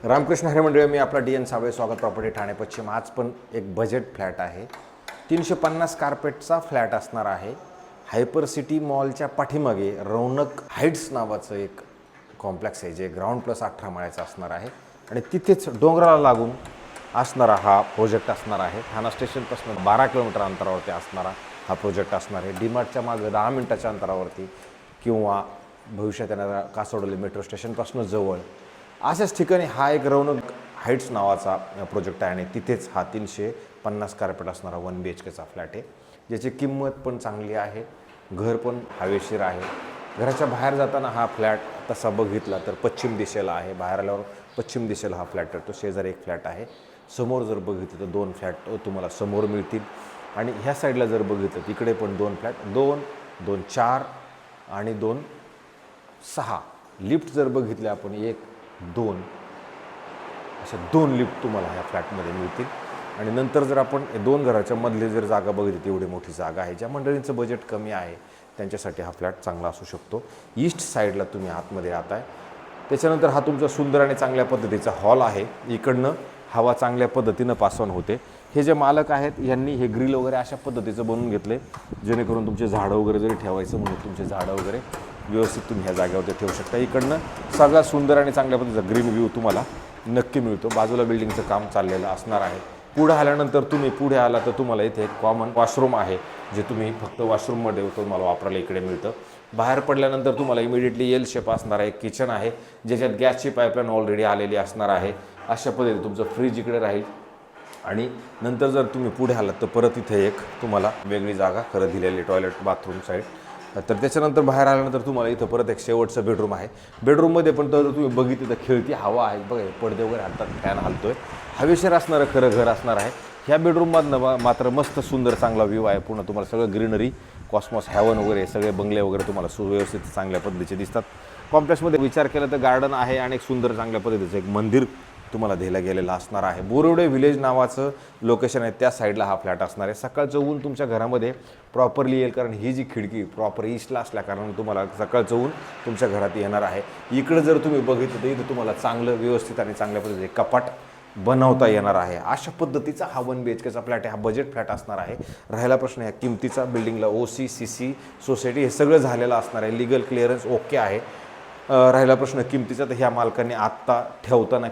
रामकृष्ण हरी मंडळी, मी आपला D N Sable, स्वागत प्रॉपर्टी ठाणे पश्चिम। आज पण एक बजेट फ्लॅट आहे, 350 कार्पेटचा फ्लॅट असणार आहे। हायपर सिटी मॉलच्या पाठीमागे रौनक हाइट्स नावाचं एक कॉम्प्लेक्स आहे, जे ग्राउंड प्लस 18 माळ्याचं असणार आहे आणि तिथेच डोंगराला लागून असणारा हा प्रोजेक्ट असणार आहे। ठाणा स्टेशनपासून 12 किलोमीटर अंतरावरती असणारा हा प्रोजेक्ट असणार आहे। डीमार्टच्या मागे 10 मिनिटाच्या अंतरावरती किंवा भविष्यात येणाऱ्या कासोडोली मेट्रो स्टेशनपासून जवळ अशाच ठिकाणी हा एक रौनक हाइट्स नावाचा प्रोजेक्ट आहे आणि तिथेच हा 350 कार्पेट असणारा 1 BHKचा फ्लॅट आहे, ज्याची किंमत पण चांगली आहे, घर पण हवेशीर आहे। घराच्या बाहेर जाताना हा फ्लॅट तसा बघितला तर पश्चिम दिशेला आहे, बाहेर आल्यावर पश्चिम दिशेला हा फ्लॅट येतो। शेजारी एक फ्लॅट आहे, समोर जर बघितलं तर 2 फ्लॅट तुम्हाला समोर मिळतील आणि ह्या साईडला जर बघितलं तिकडे पण 2 फ्लॅट, 2, 2, 4 आणि 2, 6 लिफ्ट जर बघितले आपण 1, 2 अशा 2 लिफ्ट तुम्हाला ह्या फ्लॅटमध्ये मिळतील। आणि नंतर जर आपण 2 घराच्या मधली जर जागा बघितली, तेवढी मोठी जागा आहे। ज्या मंडळींचं बजेट कमी आहे त्यांच्यासाठी हा फ्लॅट चांगला असू शकतो। ईस्ट साईडला तुम्ही आतमध्ये राहत आहे, त्याच्यानंतर हा तुमचा सुंदर आणि चांगल्या पद्धतीचा हॉल आहे। इकडनं हवा चांगल्या पद्धतीनं पास ऑन होते। हे जे मालक आहेत यांनी हे ग्रिल वगैरे अशा पद्धतीचं बनवून घेतले, जेणेकरून तुमचे झाडं वगैरे जरी ठेवायचं म्हणजे तुमचे झाडं वगैरे व्यवस्थित तुम्ही ह्या जागेवरती ठेवू शकता। इकडनं सगळा सुंदर आणि चांगल्या पद्धतीचा ग्रीन व्ह्यू तुम्हाला नक्की मिळतो। बाजूला बिल्डिंगचं काम चाललेलं असणार आहे। पुढे आल्यानंतर तुम्ही पुढे आला तर तुम्हाला इथे एक कॉमन वॉशरूम आहे, जे तुम्ही फक्त वॉशरूममध्ये तुम्हाला वापरायला इकडे मिळतं। बाहेर पडल्यानंतर तुम्हाला इमिडिएटली एल शेप असणारा एक किचन आहे, ज्याच्यात गॅसची पाईपलाईन ऑलरेडी आलेली असणार आहे। अशा पद्धतीने तुमचं फ्रीज इकडे राहील आणि नंतर जर तुम्ही पुढे आलात तर परत इथे एक तुम्हाला वेगळी जागा खरं दिलेली टॉयलेट बाथरूम साईड। तर त्याच्यानंतर बाहेर आल्यानंतर तुम्हाला इथं परत एक शेवटचं बेडरूम आहे। बेडरूममध्ये पण तर तुम्ही बघितलं तर खेळती हवा आहे, बघा पडदे वगैरे हलतात, फॅन हलतोय, हवेशीर असणारं खरं घर असणार आहे। ह्या बेडरूममधनं मात्र मस्त सुंदर चांगला व्ह्यू आहे, पुन्हा तुम्हाला सगळं ग्रीनरी, कॉस्मॉस हॅवन वगैरे सगळे बंगले वगैरे तुम्हाला सुव्यवस्थित चांगल्या पद्धतीचे दिसतात। कॉम्प्लेक्समध्ये विचार केला तर गार्डन आहे आणि एक सुंदर चांगल्या पद्धतीचं एक मंदिर तुम्हाला दिलं गेलेलं असणार आहे। बोरिवडे विलेज नावाचं लोकेशन आहे, त्या साईडला हा फ्लॅट असणार आहे। सकाळचं ऊन तुमच्या घरामध्ये प्रॉपरली येईल, कारण ही जी खिडकी प्रॉपर ईस्टला असल्या कारण तुम्हाला सकाळचं ऊन तुमच्या घरात येणार आहे। इकडं जर तुम्ही बघितलं तर इथं तुम्हाला चांगलं व्यवस्थित आणि चांगल्या पद्धतीचे कपाट बनवता येणार आहे। अशा पद्धतीचा हा 1 BHKचा फ्लॅट आहे, हा बजेट फ्लॅट असणार आहे। राहिला प्रश्न ह्या किमतीचा, बिल्डिंगला OC, CC, सोसायटी हे सगळं झालेलं असणार आहे, लिगल क्लिअरन्स ओके आहे। राहिला प्रश्न किमतीचा, तर ह्या मालकांनी आत्ता ठेवताना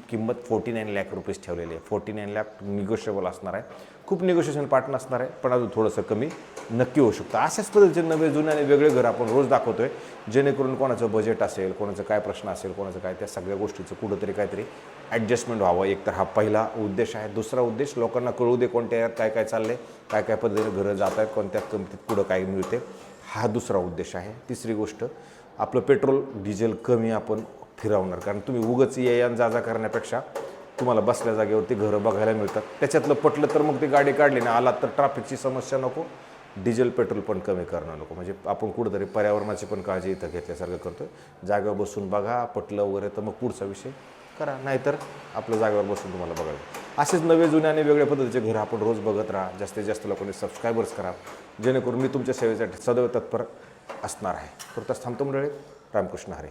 किंमत 49 लाख रुपीज ठेवलेली आहे। 49 लाख निगोशिएबल असणार आहे, खूप निगोशिएशन पार्ट नसणार आहे, पण अजून थोडंसं कमी नक्की होऊ शकतं। अशाच पद्धतीचे नवे जुने आणि वेगळे घर आपण रोज दाखवतोय, जेणेकरून कोणाचं बजेट असेल, कोणाचं काय प्रश्न असेल, कोणाचं काय, त्या सगळ्या गोष्टीचं कुठंतरी काहीतरी ॲडजस्टमेंट व्हावं। एक तर हा पहिला उद्देश आहे। दुसरा उद्देश लोकांना कळू दे कोणत्या यात काय काय चाललं आहे, काय काय पद्धतीने घरं जात आहेत, कोणत्या किमतीत पुढं काय मिळते, हा दुसरा उद्देश आहे। तिसरी गोष्ट, आपलं पेट्रोल डिझेल कमी आपण फिरवणार, कारण तुम्ही उगाच ये जा जा करण्यापेक्षा तुम्हाला बसल्या जागेवरती घरं बघायला मिळतात। त्याच्यातलं पटलं तर मग ती गाडी काढली ना, आलात तर ट्रॅफिकची समस्या नको, डिझेल पेट्रोल पण कमी करणं नको, म्हणजे आपण कुठंतरी पर्यावरणाची पण काळजी इथं घेतल्यासारखं करतो। जागेवर बसून बघा, पटलं वगैरे तर मग पुढचा विषय करा, नाहीतर आपलं जागेवर बसून तुम्हाला बघायला। असेच नवे जुने आणि वेगळ्या पद्धतीचे घरं आपण रोज बघत राहा। जास्तीत जास्त लोकांनी सबस्क्रायबर्स करा, जेणेकरून मी तुमच्या सेवेसाठी सदैव तत्पर असणार आहे। तुर्तास थांबतो मंडळी, रामकृष्ण हरी।